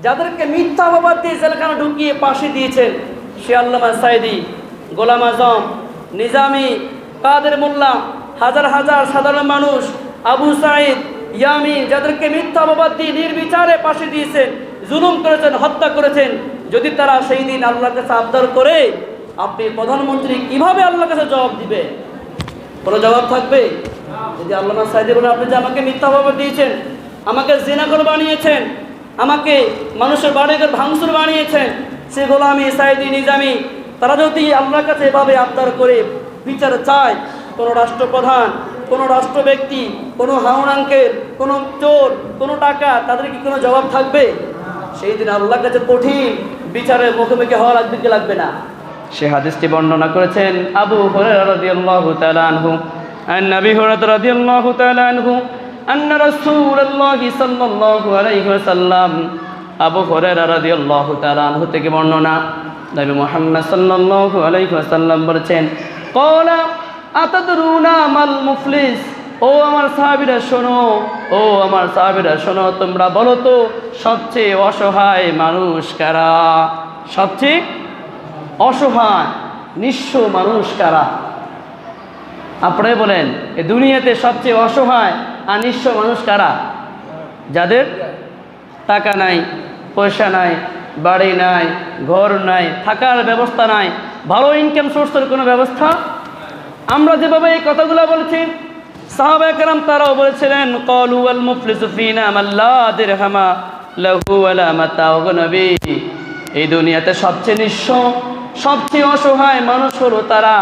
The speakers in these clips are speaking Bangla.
যাদেরকে মিথ্যা অপবাদ দিয়ে জেলখানা ঢুকিয়ে ফাঁসি দিয়েছেন, সে আল্লামা সাঈদী, গোলাম আজম, নিজামী, কাদের মোল্লা, হাজার হাজার সাধারণ মানুষ, আবু সাঈদ, ইয়ামিন, যাদেরকে মিথ্যা অপবাদ দিয়ে নির্বিচারে ফাঁসি দিয়েছেন, জুলুম করেছেন, হত্যা করেছেন, যদি তারা সেই দিন আল্লাহর কাছে আবদার করে, আপনি প্রধানমন্ত্রী কিভাবে আল্লাহর কাছে জবাব দিবে? কোনো জবাব থাকবে? যদি আল্লামা সাঈদী বলেন, আপনি যে আমাকে মিথ্যা অপবাদ দিয়েছেন, আমাকে জিনাখোর বানিয়েছেন, আমাকে মানুষের বাড়িঘর ভাঙচুর বানিয়েছেন, সে গোলামী, সাঈদী, নিজামী, তারা যদি আল্লাহর কাছে এভাবে আবদার করে বিচার চায়, কোনো রাষ্ট্রপ্রধান, কোনো রাষ্ট্র ব্যক্তি, কোনো হাউনাঙ্কের, কোনো চোর, কোনো টাকা, তাদের কি কোনো জবাব থাকবে? সেই দিন আল্লাহর কাছে কঠিন বিচারের মুখোমুখি হওয়া লাগবে কি লাগবে না? সে হাদিসটি বর্ণনা করেছেন আবু হুরায়রা রাদিয়াল্লাহু তাআলা আনহু, আন নবী হুরায়রা রাদিয়াল্লাহু তাআলা আনহু আন্না রাসূলুল্লাহি সাল্লাল্লাহু আলাইহি ওয়াসাল্লাম, আবু হুরায়রা রাদিয়াল্লাহু তাআলা আনহু থেকে বর্ণনা, নবী মুহাম্মদ সাল্লাল্লাহু আলাইহি ওয়াসাল্লাম বলেছেন, ক্বালা আতাদরুনা মাল মুফলিস, ও আমার সাহাবীরা শোনো, ও আমার সাহাবীরা শোনো, তোমরা বলো তো সবচেয়ে অসহায় মানুষ কারা? সবচেয়ে অসহায় নিঃস্ব মানুষ কারা? আপনারাই বলেন, এই দুনিয়াতে সবচেয়ে অসহায় আর নিঃস্ব মানুষ কারা? যাদের টাকা নাই, পয়সা নাই, বাড়ি নাই, ঘর নাই, থাকার ব্যবস্থা নাই, ভালো ইনকাম সোর্সের কোনো ব্যবস্থা। আমরা যেভাবে এই কথাগুলো বলছি, সাহাবায়ে কেরাম তারাও বলেছিলেন, ক্বালু আল মুফলিসু ফিনা মান লা দিরহামা লাহু ওয়ালা মাতাউ নবী, এই দুনিয়াতে সবচেয়ে নিঃস্ব, সবচেয়ে অসহায় মানুষ হলো তারা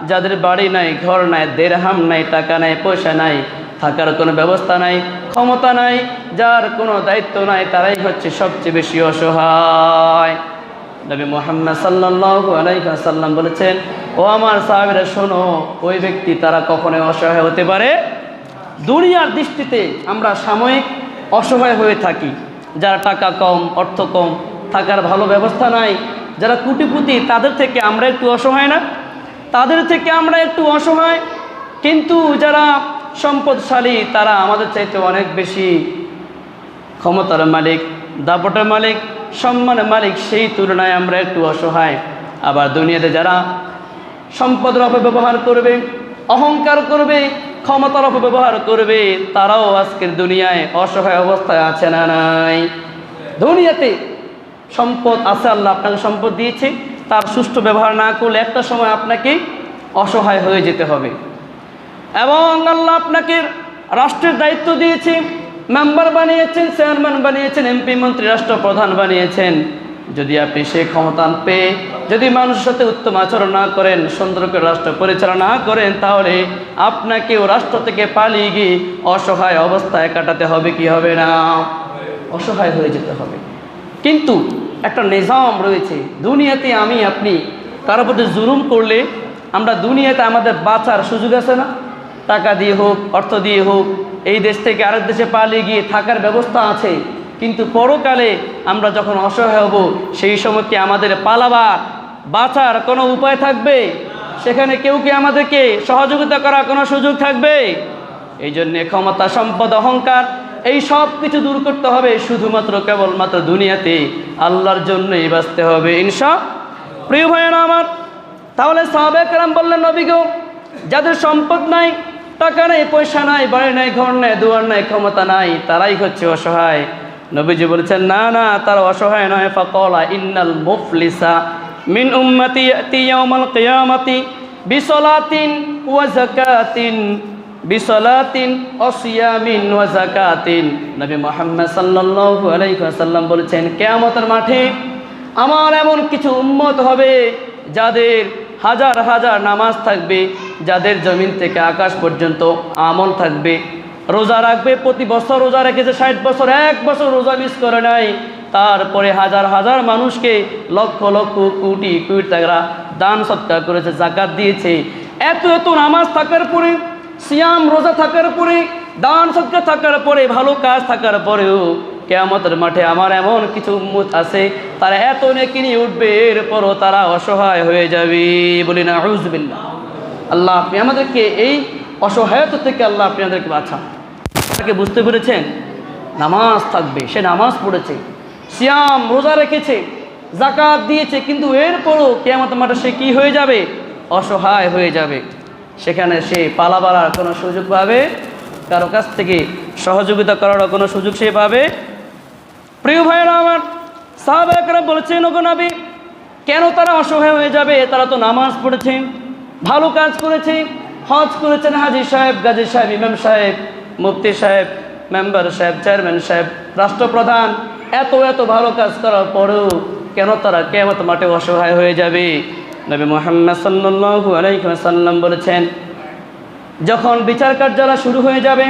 যাদের বাড়ি নাই, ঘর নাই, দিরহাম নাই, টাকা নাই, পয়সা নাই, থাকার কোনো ব্যবস্থা নাই, ক্ষমতা নাই, যার কোনো দায়িত্ব নাই, তারাই হচ্ছে সবচেয়ে বেশি অসহায়। নবী মুহাম্মদ সাল্লাল্লাহু আলাইহি ওয়াসাল্লাম বলেছেন, ও আমার সাহাবীরা শোনো, ওই ব্যক্তি তারা কখনোই অসহায় হতে পারে। দুনিয়ার দৃষ্টিতে আমরা সাময়িক অসহায় হয়ে থাকি, যারা টাকা কম, অর্থ কম, থাকার ভালো ব্যবস্থা নাই, যারা কোটিপতি, তাদের থেকে আমরা একটু অসহায় না? তাদের থেকে আমরা একটু অসহায়, কিন্তু যারা সম্পদশালী তারা আমাদের চাইতে অনেক বেশি ক্ষমতার মালিক, দাপটের মালিক, সম্মানের মালিক, সেই তুলনায় আমরা একটু অসহায়। আবার দুনিয়াতে যারা সম্পদের অপব্যবহার করবে, অহংকার করবে, ক্ষমতার অপব্যবহার করবে, তারাও আজকের দুনিয়ায় অসহায় অবস্থায় আছে না নাই? দুনিয়াতে সম্পদ আছে, আল্লাহ আপনাকে সম্পদ দিয়েছে, তার সুষ্ঠু ব্যবহার না করলে একটা সময় আপনাকে অসহায় হয়ে যেতে হবে। এবং আল্লাহ আপনাকে রাষ্ট্রের দায়িত্ব দিয়েছে, মেম্বার বানিয়েছেন, চেয়ারম্যান বানিয়েছেন, এমপি, মন্ত্রী, রাষ্ট্রপ্রধান বানিয়েছেন, যদি আপনি সেই ক্ষমতা পেয়ে যদি মানুষের সাথে উত্তম আচরণ না করেন, সুন্দর করে রাষ্ট্র পরিচালনা না করেন, তাহলে আপনাকেও রাষ্ট্র থেকে পালিয়ে গিয়ে অসহায় অবস্থায় কাটাতে হবে কি হবে না? অসহায় হয়ে যেতে হবে। কিন্তু একটা নিজাম রয়েছে দুনিয়াতে, আমি আপনি কারোর প্রতি জুলুম করলে আমরা দুনিয়াতে আমাদের বাঁচার সুযোগ আছে না? টাকা দিয়ে হোক, অর্থ দিয়ে হোক, এই দেশ থেকে আরেক দেশে পালিয়ে গিয়ে থাকার ব্যবস্থা আছে, কিন্তু পরকালে আমরা যখন অসহায় হব, সেই সময় কি আমাদের পালাবার, বাঁচার কোনো উপায় থাকবে? সেখানে কেউ কি আমাদেরকে সহযোগিতা করার কোনো সুযোগ থাকবে? এই জন্যে ক্ষমতা, সম্পদ, অহংকার, এই সব কিছু দূর করতে হবে, শুধুমাত্র কেবলমাত্র দুনিয়াতে আল্লাহর জন্যই বাঁচতে হবে ইনশাআল্লাহ। প্রিয় ভাইয়েরা আমার, তাহলে সাহাবায়ে কেরাম বললেন, নবী গো, যাদের সম্পদ নাই, টাকা নাই, পয়সা নাই, বাড়ি নাই, ঘর নাই, দুয়ার নাই, ক্ষমতা নাই, তারাই হচ্ছে অসহায়। নবীজি বলেছেন, না না, তারা অসহায় নয়। ফাকালা ইন্নাল মুফলিসা মিন উম্মতি ইয়াতি ইয়াউমাল কিয়ামাতি বিসলাতিন ওয়া যাকাতিন, বিসলাতিন ওয়া সিয়ামিন ওয়া যাকাতিন। নবী মুহাম্মদ সাল্লাল্লাহু আলাইহি ওয়াসাল্লাম বলেছেন, কিয়ামতের মাঠে আমার এমন কিছু উম্মত হবে যাদের হাজার হাজার নামাজ থাকবে, যাদের জমিন থেকে আকাশ পর্যন্ত আমল থাকবে, রোজা রাখবে, প্রতি বছর রোজা রেখেছে, 60 বছর, 1 বছর রোজা মিস করে নাই, তারপরে হাজার হাজার মানুষকে লক্ষ লক্ষ কোটি কোটি টাকা দান সৎকার করেছে, যাকাত দিয়েছে। এত এত নামাজ থাকার পরে, সিয়াম রোজা থাকার পরে, দান সৎকার থাকার পরে, ভালো কাজ থাকার পরেও কিয়ামতের মাঠে আমার এমন কিছু উম্মত আছে, তারা এত নেকি নিয়ে উঠবে, এরপরও তারা অসহায় হয়ে যাবে। বলি না আউযুবিল্লাহ। আল্লাহ আপনি আমাদেরকে এই অসহায়তা থেকে আল্লাহ আপনি আমাদেরকে বাঁচান। তাকে বুঝতে পেরেছেন, নামাজ থাকবে, সে নামাজ পড়েছে, সিয়াম রোজা রেখেছে, যাকাত দিয়েছে, কিন্তু এরপরও কিয়ামতের মাঠে সে কি হয়ে যাবে? অসহায় হয়ে যাবে। সেখানে সে পালাবার কোনো সুযোগ পাবে? কারো কাছ থেকে সহযোগিতা করার কোনো সুযোগ সে পাবে? প্রিয় ভাইয়েরা আমার, সাহাবা একরাম বলেছেন, ওগো নবী, কেন তারা অসহায় হয়ে যাবে? তারা তো নামাজ পড়েছে, ভালো কাজ করেছে, হজ করেছেন, হাজি সাহেব, গাজী সাহেব, ইমাম সাহেব, মুফতি সাহেব, মেম্বার সাহেব, চেয়ারম্যান সাহেব, রাষ্ট্রপ্রধান, এত এত ভালো কাজ করার পরেও কেন তারা কিয়ামত মাঠে অসহায় হয়ে যাবে? নবী মুহাম্মদ সাল্লাল্লাহু আলাইহি ওয়াসাল্লাম বলেছেন, যখন বিচার কার্যালয় শুরু হয়ে যাবে,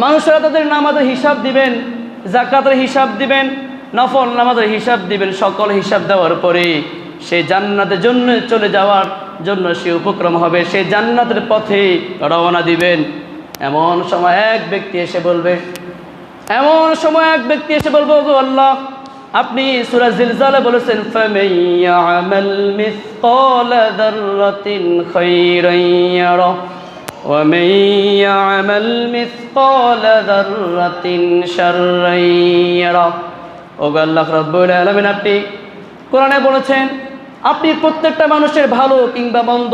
মানুষরা তাদের নামাজের হিসাব দিবেন, যাকাতের হিসাব দিবেন, নফল নামাজের হিসাব দিবেন, সকল হিসাব দেওয়ার পরে সে জান্নাতের জন্য চলে যাওয়ার জন্য সে উপক্রম হবে, সে জান্নাতের পথে রওনা দিবেন। এমন সময় এক ব্যক্তি এসে বলবে, ওগো আল্লাহ, আপনি সূরা জিলজালে বলেছেন, ফামান ইয়ামাল মিসকালা যাররাতিন খায়রান ইয়ারা ওয়া মান ইয়ামাল মিসকালা যাররাতিন শাররান ইয়ারা। ওগো আল্লাহ রাব্বুল আলামিন, আপনি কোরআনে বলেছেন, আপনি প্রত্যেকটা মানুষের ভালো কিংবা মন্দ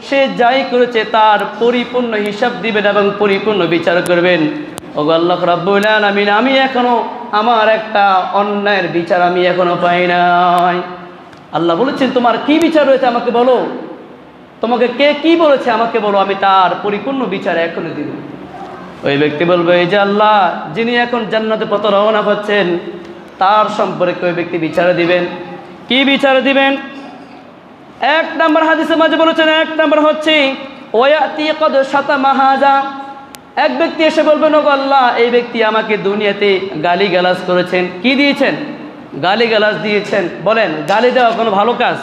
সে যাই করেছে তার পরিপূর্ণ হিসাব দিবেন এবং পরিপূর্ণ বিচার করবেন। ওগো আল্লাহ রাব্বুল আলামিন, আমি এখনো আমার একটা অন্যায়ের বিচার আমি এখনো পাই নাই। আল্লাহ বলেছেন, তোমার কি বিচার রয়েছে আমাকে বলো, তোমাকে কে কি বলেছে আমাকে বলো, আমি তার পরিপূর্ণ বিচার এখনই দিব। ওই ব্যক্তি বলবে, এই যে আল্লাহ, যিনি এখন জান্নাতের পথে রওনা হচ্ছেন তার সম্পর্কে ওই ব্যক্তি বিচার দিবেন। কি বিচার দিবেন? এক নম্বর হাদিসের মাঝে বলেছেন, এক নম্বর হচ্ছে ওয়ায়াতি কদ শাতামা হাযা। এক ব্যক্তি এসে বলবেন, ওগো আল্লাহ, এই ব্যক্তি আমাকে দুনিয়াতে গালিগালাজ করেছেন। কি দিয়েছেন? গালিগালাজ দিয়েছেন। বলেন, গালি দেওয়া কোনো ভালো কাজ?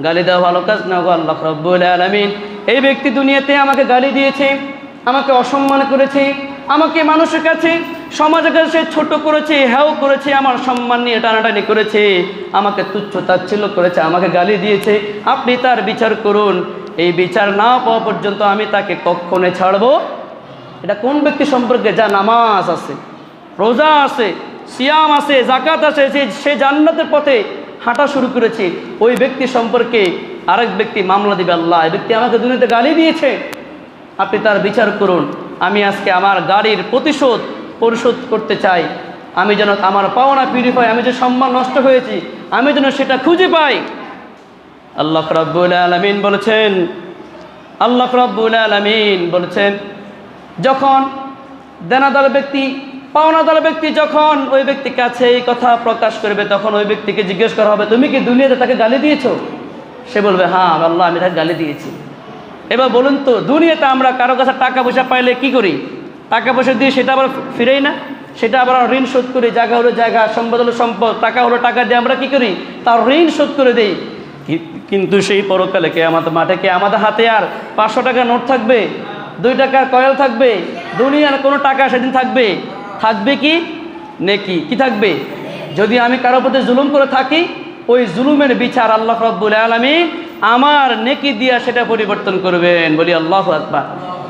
গালি দেওয়া ভালো কাজ না। ওগো আল্লাহ রাব্বুল আলামিন, এই ব্যক্তি দুনিয়াতে আমাকে গালি দিয়েছে, আমাকে অসম্মান করেছে, আমাকে মানুষের কাছে, সমাজের কাছে ছোট করেছে, হেও করেছে, আমার সম্মান নিয়ে টানাটানি করেছে, আমাকে তুচ্ছ তাচ্ছিল্য করেছে, আমাকে গালি দিয়েছে। আপনি তার বিচার করুন। এই বিচার না পাওয়া পর্যন্ত আমি তাকে কখনো ছাড়বো। এটা কোন ব্যক্তি সম্পর্কে? যা নামাজ আছে, রোজা আছে, সিয়াম আছে, যাকাত আছে, সে জান্নাতের পথে হাঁটা শুরু করেছে। ওই ব্যক্তি সম্পর্কে আরেক ব্যক্তি মামলা দিবে, আল্লাহ, এই ব্যক্তি আমাকে দুনিয়াতে গালি দিয়েছে, আপনি তার বিচার করুন। আমি আজকে আমার গালির পরিশোধ করতে চাই। আমি যেন আমার পাওনা ফিরে পাই, আমি যে সম্মান নষ্ট হয়েছি আমি যেন সেটা খুঁজে পাই। আল্লাহ রাব্বুল আলামিন বলেছেন, যখন দেনাদার ব্যক্তি, পাওনাদার ব্যক্তি যখন ওই ব্যক্তির কাছে এই কথা প্রকাশ করবে, তখন ওই ব্যক্তিকে জিজ্ঞেস করা হবে, তুমি কি দুনিয়াতে তাকে গালি দিয়েছো? সে বলবে, হ্যাঁ আল্লাহ, আমি তাকে গালি দিয়েছি। এবার বলুন তো, দুনিয়াতে আমরা কারো কাছে টাকা পয়সা পাইলে কি করি? টাকা পয়সা দিয়ে সেটা আবার ফিরেই না, সেটা আবার ঋণ শোধ করি। জায়গা হলো জায়গা, সম্পদ হলো সম্পদ, টাকা হলো টাকা দিয়ে আমরা কি করি? তার ঋণ শোধ করে দেই। কিন্তু সেই পরকালে কিয়ামতের মাঠে কি আমাদের হাতে আর 500 টাকার নোট থাকবে? 2 টাকার কয়েল থাকবে? দুনিয়ার কোনো টাকা সেদিন থাকবে? থাকবে কি? নেকি কি থাকবে? যদি আমি কারো প্রতি জুলুম করে থাকি, ওই জুলুমের বিচার আল্লাহ রাব্বুল আলামিন আমার নেকি দিয়া সেটা পরিবর্তন করবেন। বলি আল্লাহু আকবার।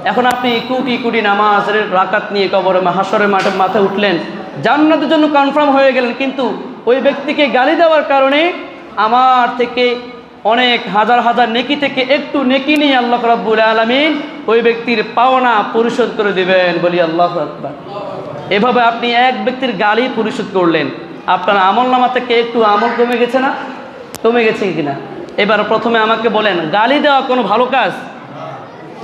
এখন আপনি কোটি কোটি নামাজের রাকাত নিয়ে কবরে হাসরের মাঠে উঠলেন, জান্নাতের জন্য কনফার্ম হয়ে গেলেন, কিন্তু ওই ব্যক্তিকে গালি দেওয়ার কারণে আমার থেকে অনেক হাজার হাজার নেকি থেকে একটু নেকি নিয়ে আল্লাহ রাব্বুল আলামিন ওই ব্যক্তির পাওনা পরিশোধ করে দিবেন। বলি আল্লাহু আকবার। এভাবে আপনি এক ব্যক্তির গালি পরিশোধ করলেন, আপনার আমলনামা থেকে একটু আমল কমে গেছে না? কমে গেছে কিনা? এবার প্রথমে আমাকে বলেন, গালি দেওয়া কোনো ভালো কাজ?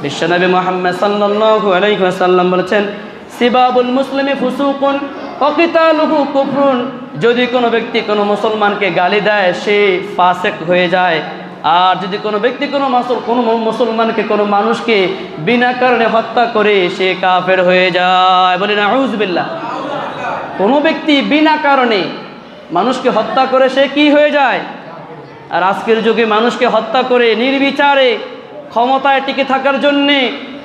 বিশ্বনবী মুহাম্মদ সাল্লাল্লাহু আলাইহি ওয়াসাল্লাম বলেছেন, সিবাবুল মুসলিমি ফুসুকুন ওয়া কিতালুহু কুফরুন। যদি কোনো ব্যক্তি কোনো মুসলমানকে গালি দেয়, সে ফাসিক হয়ে যায়। আর যদি কোনো ব্যক্তি কোনো মুসলমানকে, কোনো মানুষকে বিনা কারণে হত্যা করে, সে কাফের হয়ে যায়। বলি নাউযুবিল্লাহ। কোনো ব্যক্তি বিনা কারণে মানুষকে হত্যা করে সে কি হয়ে যায়? আর আজকের যুগে মানুষকে হত্যা করে নির্বিচারে ক্ষমতায় টিকে থাকার জন্যে,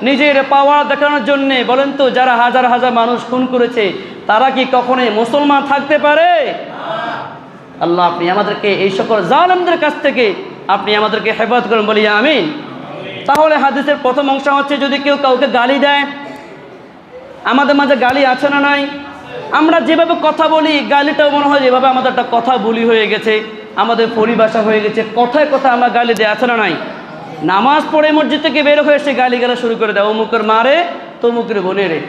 নিজের পাওয়ার দেখানোর জন্যে, বলেন তো, যারা হাজার হাজার মানুষ খুন করেছে তারা কি কখনোই মুসলমান থাকতে পারে? আল্লাহ, আপনি আমাদেরকে এই সকল জালেমদের কাছ থেকে আপনি আমাদেরকে হেফাজত করেন। বলি আমিন। তাহলে হাদিসের প্রথম অংশ হচ্ছে, যদি কেউ কাউকে গালি দেয়, আমাদের মাঝে গালি আছে না নাই? আমরা যেভাবে কথা বলি, গালিটাও মনে হয় যেভাবে আমাদের একটা কথা বলি হয়ে গেছে, আমাদের পরিভাষা হয়ে গেছে। কথায় কথায় আমরা গালি দেয়, আছে না নাই? নামাজ পড়ে মসজিদ থেকে বের হয়ে এসে গালি গালা শুরু করে দেয়, অমুকের মারে তমুকের বোনে রে,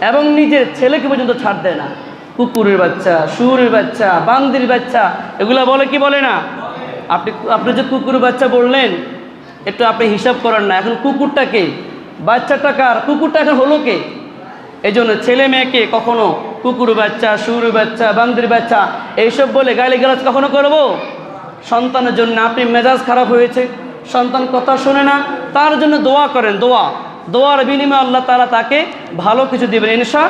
এবং নিজের ছেলেকে পর্যন্ত ছাড় দেয় না। কুকুরের বাচ্চা, শুয়োরের বাচ্চা, বান্দির বাচ্চা, এগুলা বলে কি বলে না? আপনি যে কুকুরের বাচ্চা বললেন, একটু আপনি হিসাব করেন না, এখন কুকুরটা কে, বাচ্চাটা কার, কুকুরটা এখন হলো কে? এই জন্য ছেলে মেয়েকে কখনো কুকুর বাচ্চা, শুয়োরের বাচ্চা, বান্দির বাচ্চা এইসব বলে গালিগালাজ কখনো করবো? সন্তানের জন্য আপনি মেজাজ খারাপ হয়েছে, সন্তান কথা শোনে না, তার জন্য দোয়া করেন। দোয়ার বিনিময়ে আল্লাহ তাআলা তাকে ভালো কিছু দিবেন ইনশা।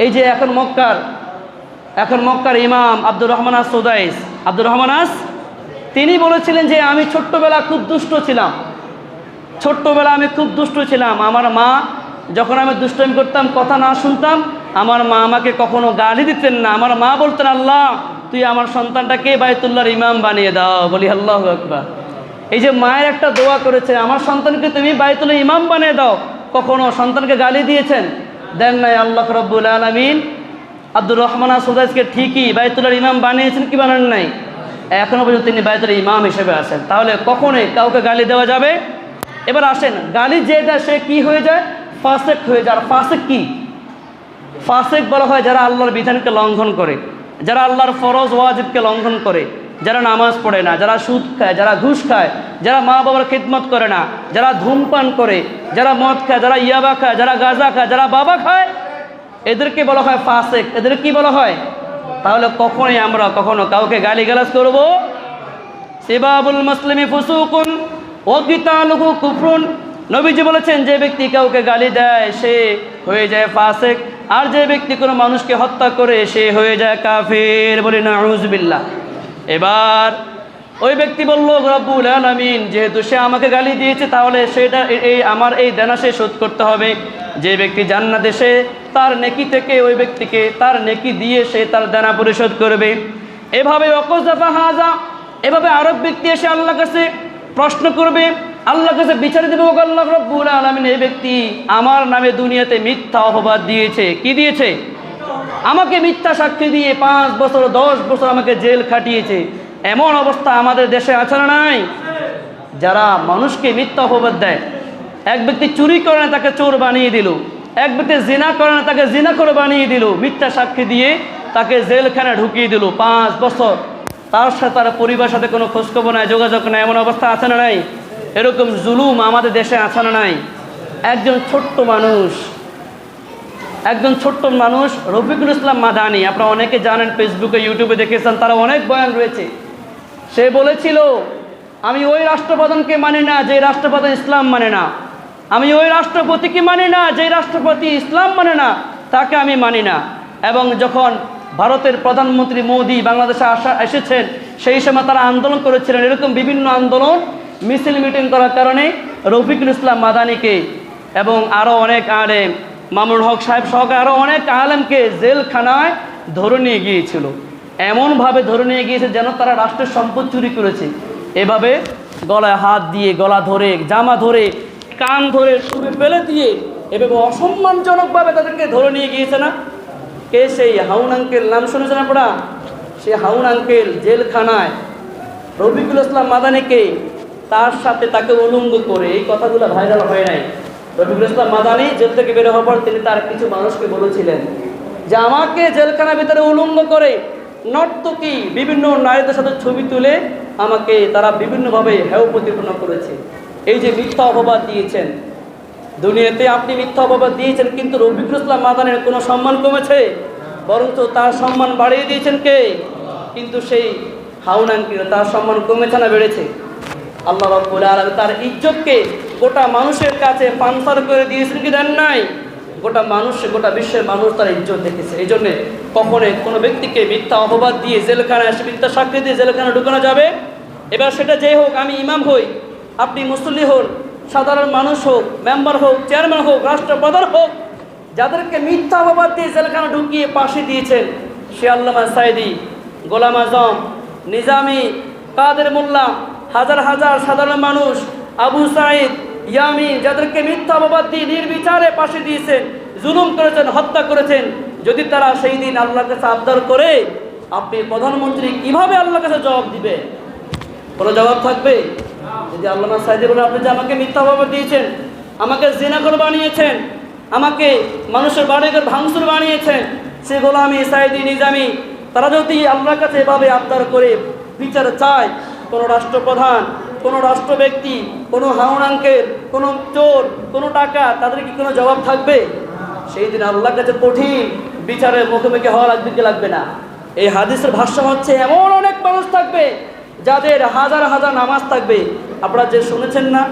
এই যে এখন মক্কার ইমাম আব্দুর রহমান আস-সুদাইস, তিনি বলেছিলেন যে আমি ছোট্টবেলা খুব দুষ্ট ছিলাম। আমার মা যখন আমি দুষ্টামি করতাম, কথা না শুনতাম, আমার মা আমাকে কখনো গালি দিতেন না। আমার মা বলতেন, আল্লাহ তুই আমার সন্তানটাকে বাইতুল্লাহর ইমাম বানিয়ে দাও। বলি আল্লাহু আকবার। এই যে মায়ের একটা দোয়া করেছে, আমার সন্তানকে তুমি বাইতুল্লাহর ইমাম বানিয়ে দাও। কখনো সন্তানকে গালি দিয়েছেন? দেন নাই। আল্লাহ রাব্বুল আলামিন আব্দুর রহমান আস-সুদাইসকে ঠিকই বাইতুল্লাহর ইমাম বানিয়েছেন, কি বানান নাই? এখনো পর্যন্ত তিনি বাইতুল্লাহর ইমাম হিসেবে আছেন। তাহলে কখনোই কাউকে গালি দেওয়া যাবে? এবার আসেন, গালি যে দেয় সে কি হয়ে যায়? ফাসেক হয়ে যায়। আর ফাসেক কি? ফাসেক বলা হয় যারা আল্লাহর বিধানকে লঙ্ঘন করে, যারা আল্লাহর ফরজ ওয়াজিবকে লঙ্ঘন করে, যারা নামাজ পড়ে না, যারা সুদ খায়, যারা ঘুষ খায়, যারা মা বাবার খিদমত করে না, যারা ধূমপান করে, যারা মদ খায়, যারা ইয়াবা খায়, যারা গাঁজা খায়, যারা বাবা খায়, এদেরকে বলা হয় ফাসেক। এদের কি বলা হয়? তাহলে কখনোই আমরা কখনো কাউকে গালিগালাজ করব? সিবাবুল মুসলিমি ফুসুকুন ওয়া কিতালুহু কুফরুন। নবীজি বলেছেন, যে ব্যক্তি কাউকে গালি দেয় সে হয়ে যায় ফাসেক, আর যে ব্যক্তি কোনো মানুষকে হত্যা করে সে হয়ে যায় কাফির। বলি নাউযুবিল্লাহ। এবার ওই ব্যক্তি বলল, রব্বুল আলামিন যেহেতু সে আমাকে গালি দিয়েছে, তাহলে সেটা আমার এই দেনা সে শোধ করতে হবে। যে ব্যক্তি জান্নাতে, সে তার নেকি থেকে ওই ব্যক্তিকে তার নেকি দিয়ে সে তার দেনা পরিশোধ করবে। এভাবে ওয়াকযাফা হাযা, এভাবে আরব ব্যক্তি এসে আল্লাহর কাছে প্রশ্ন করবে, আল্লাহর কাছে বিচার দেবে, আল্লাহ রাব্বুল আলামিন এই ব্যক্তি আমার নামে দুনিয়াতে মিথ্যা অপবাদ দিয়েছে। কি দিয়েছে? আমাকে মিথ্যা সাক্ষী দিয়ে 5 বছর 10 বছর আমাকে জেল খাটিয়েছে। এমন অবস্থা আমাদের দেশে আছে না নাই? যারা মানুষকে মিথ্যা অপবাদ দেয়। এক ব্যক্তি চুরি করে না, তাকে চোর বানিয়ে দিল। এক ব্যক্তি জিনা করে না, তাকে জিনাখোর বানিয়ে দিল। মিথ্যা সাক্ষী দিয়ে তাকে জেলখানায় ঢুকিয়ে দিল 5 বছর। তার সাথে তার পরিবারের সাথে কোনো খোঁজখবর নাই, যোগাযোগ নাই। এমন অবস্থা আছে না নাই? এরকম জুলুম আমাদের দেশে আছে না নাই? একজন ছোট্ট মানুষ রফিকুল ইসলাম মাদানী, আপনারা অনেকে জানেন, ফেসবুকে ইউটিউবে দেখেছেন, তারা অনেক বয়ান রয়েছে। সে বলেছিল, আমি ওই রাষ্ট্রপ্রধানকে মানি না যে রাষ্ট্রপ্রধান ইসলাম মানে না, আমি ওই রাষ্ট্রপতিকে মানি না যে রাষ্ট্রপতি ইসলাম মানে না, তাকে আমি মানি না। এবং যখন ভারতের প্রধানমন্ত্রী মোদি বাংলাদেশে এসেছেন, সেই সময় তারা আন্দোলন করেছিলেন। এরকম বিভিন্ন আন্দোলন, মিছিল মিটিং করার কারণে রফিকুল ইসলাম মাদানীকে এবং আরও অনেক আলেম, মামুনুল হক সাহেব সহকারে আরও অনেক আলেমকে জেলখানায় ধরে নিয়ে গিয়েছিল। এমনভাবে ধরে নিয়ে গিয়েছে যেন তারা রাষ্ট্রের সম্পদ চুরি করেছে। এভাবে গলায় হাত দিয়ে, গলা ধরে, জামা ধরে, কান ধরে শুয়ে ফেলে দিয়ে এভাবে অসম্মানজনকভাবে তাদেরকে ধরে নিয়ে গিয়েছে না? কে? সেই হাউন আঙ্কেল, নাম শুনেছেন আপনারা? সেই হাউন আঙ্কেল জেলখানায় রফিকুল ইসলাম মাদানীকে, তার সাথে তাকে উলঙ্গ করে, এই কথাগুলো ভাইরাল হয় নাই। রফিকুল ইসলাম মাদানী জেল থেকে বের হওয়ার পর তিনি তার কিছু মানুষকে বলেছিলেন যে আমাকে জেলখানার ভিতরে উলঙ্গ করে নর্তকী বিভিন্ন নারীদের সাথে ছবি তুলে আমাকে তারা বিভিন্নভাবে হেয় প্রতিপন্ন করেছে। এই যে মিথ্যা অপবাদ দিয়েছেন দুনিয়াতে, আপনি মিথ্যা অপবাদ দিয়েছেন, কিন্তু রফিকুল ইসলাম মাদানীর কোনো সম্মান কমেছে? বরঞ্চ তার সম্মান বাড়িয়ে দিয়েছেন কে? কিন্তু সেই হাউন আঙ্কেল, তার সম্মান কমেছে না বেড়েছে? আল্লাহ রাব্বুল আলামিন তার ইজ্জতকে গোটা মানুষের কাছে পানসার করে দিয়েছেন কি দেন নাই? গোটা বিশ্বের মানুষ তার ইজ্জত দেখেছে। এই জন্যে কখনোই কোনো ব্যক্তিকে মিথ্যা অপবাদ দিয়ে জেলখানায় এসে মিথ্যা সাক্ষী দিয়ে জেলখানায় ঢুকানো যাবে? এবার সেটা যেই হোক, আমি ইমাম হই, আপনি মুসল্লি হন, সাধারণ মানুষ হোক, মেম্বার হোক, চেয়ারম্যান হোক, রাষ্ট্রপ্রধান হোক, যাদেরকে মিথ্যা অপবাদ দিয়ে জেলখানা ঢুকিয়ে ফাঁসি দিয়েছেন, সে আল্লামা সাঈদী, গোলাম আজম, নিজামী, কাদের মোল্লা, হাজার হাজার সাধারণ মানুষ, আবু সাঈদ, ইয়ামিন, যাদেরকে মিথ্যা অপবাদ দিয়ে নির্বিচারে ফাঁসি দিয়েছেন, জুলুম করেছেন, হত্যা করেছেন, যদি তারা সেই দিন আল্লাহর কাছে আবদার করে, আপনি প্রধানমন্ত্রী কিভাবে আল্লাহর কাছে জবাব দিবে? কোনো জবাব থাকবে? যদি আল্লামা সাঈদী বলেন, আপনি যে আমাকে মিথ্যাভাবে দিয়েছেন, আমাকে জিনাখোর বানিয়েছেন, আমাকে মানুষের বাড়িঘর ভাঙচুর বানিয়েছেন, সে গোলামি সাঈদী নিজামী তারা যদি আল্লাহর কাছে এভাবে আবদার করে বিচার চায়, কোনো রাষ্ট্রপ্রধান, কোনো রাষ্ট্র ব্যক্তি, কোনো হাওড়াঙ্কের, কোনো চোর, কোনো টাকা, তাদের কি কোনো জবাব থাকবে? সেই দিন আল্লাহর কাছে কঠিন বিচারের মুখোমুখি হওয়া লাগবে কি লাগবে না? এই হাদিসের ভাষ্য হচ্ছে, এমন অনেক মানুষ থাকবে যাদের হাজার হাজার নামাজ থাকবে। আপনারা যে শুনেছেন না,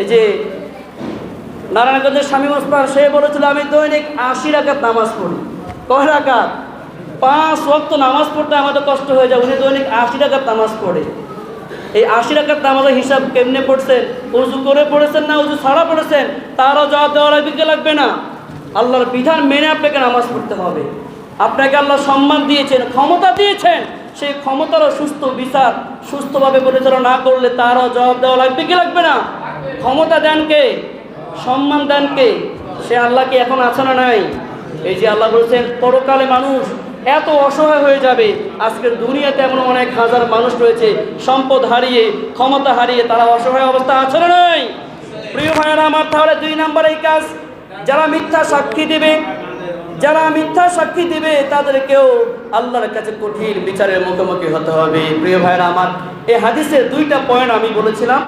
এই যে নারায়ণগঞ্জের স্বামী মোস্তার, সে বলেছিল আমি দৈনিক 80 রাকাত নামাজ পড়ি। কয় রাকাত? 5 ওয়াক্ত নামাজ পড়তে আমাদের কষ্ট হয়ে যায়, উনি দৈনিক 80 রাকাত নামাজ পড়ে। এই 80 রাকাত নামাজের হিসাব কেমনে পড়ছেন? উজু করে পড়েছেন না উজু ছাড়া পড়েছেন? তারও জবাব দেওয়া লাগবে না? আল্লাহর বিধান মেনে আপনাকে নামাজ পড়তে হবে। আপনাকে আল্লাহ সম্মান দিয়েছেন, ক্ষমতা দিয়েছেন, সেই ক্ষমতারও সুস্থ বিচার সুস্থভাবে পরিচালনা না করলে তারও জবাব দেওয়া লাগবে কি লাগবে না? ক্ষমতা দেন কে? সম্মান দেন কে? সে আল্লাহ কি এখন আছে না নাই? এই যে আল্লাহ বলছেন পরকালে মানুষ এত অসহায় হয়ে যাবে। আজকের দুনিয়াতে এমন অনেক হাজার মানুষ রয়েছে সম্পদ হারিয়ে, ক্ষমতা হারিয়ে, তারা অসহায় অবস্থা আছে না নাই? প্রিয় ভাইয়েরা আমার, তাহলে 2 নম্বর এই কাজ, যারা মিথ্যা সাক্ষী দেবে, যারা মিথ্যা সাক্ষী দেবে তাদেরকেও আল্লাহর কাছে কঠিন বিচারের মুখোমুখি হতে হবে। প্রিয় ভাইয়েরা আমার, এই হাদিসের 2টা পয়েন্ট আমি বলেছিলাম।